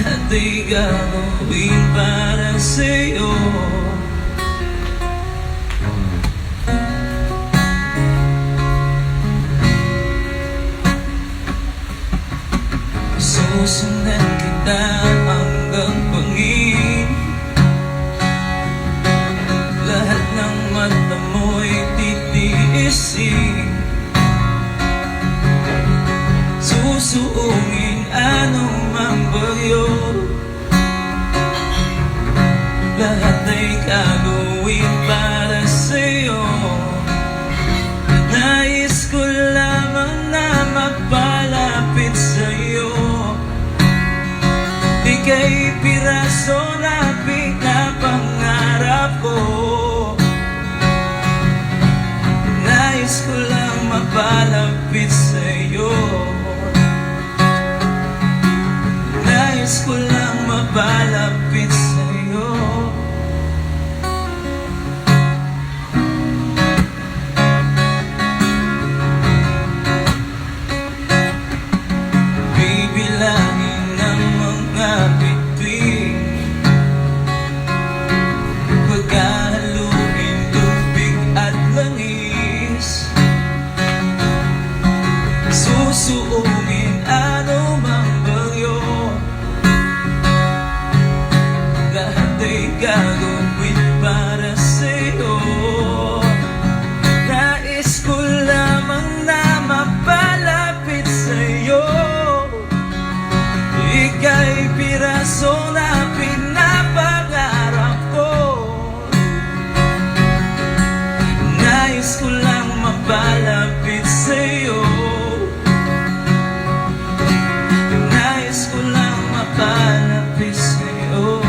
Lahat ay gagawin para sa'yo. Susundan kita hanggang pangin. Lahat ng mata mo'y titiisin. Susuungin anumang bagyo. Lahat ay gagawin para sa'yo. Nais ko lamang na mapalapit sa'yo. Ika'y piraso na pinapangarap ko. Nais ko lang mapalapit sa'yo. Nais ko lang mapalapit sa'yo. Bibilangin ng mga bituin, pagkahaluin tubig at langis. Susuungin anumang bagyo. Lahat ay gagawin para sa'yo. Nais ko lamang na mapalapit sa'yo. Ika'y piraso na pinapangarap ko. Nais ko lang mapalapit sa'yo. Nais ko lang mapalapit sa'yo.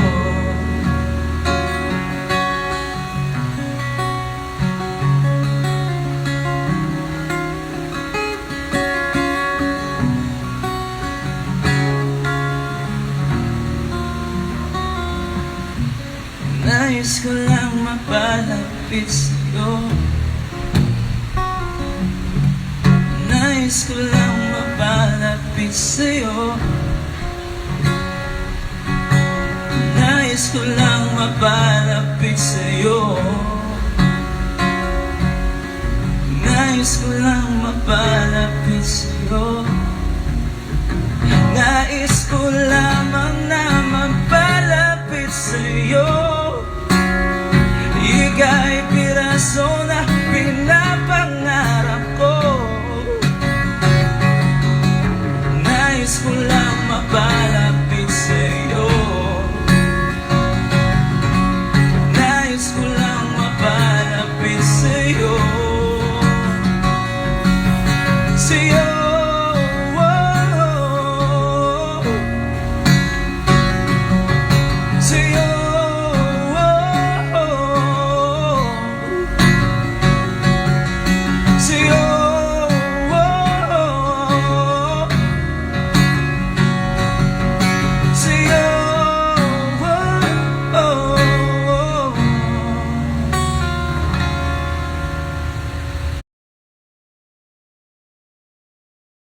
Nais ko lang mapalapit sa'yo. Nais ko lang mapalapit sa'yo. Nais ko lang mapalapit sa'yo. Nais ko lang mapalapit sa'yo. Nais ko lamang na mapalapit sa'yo. Ika'y piraso na pinapangarap ko. Nais ko lang mapalapit sa'yo. Nais ko lang mapalapit sa'yo. Sa'yo.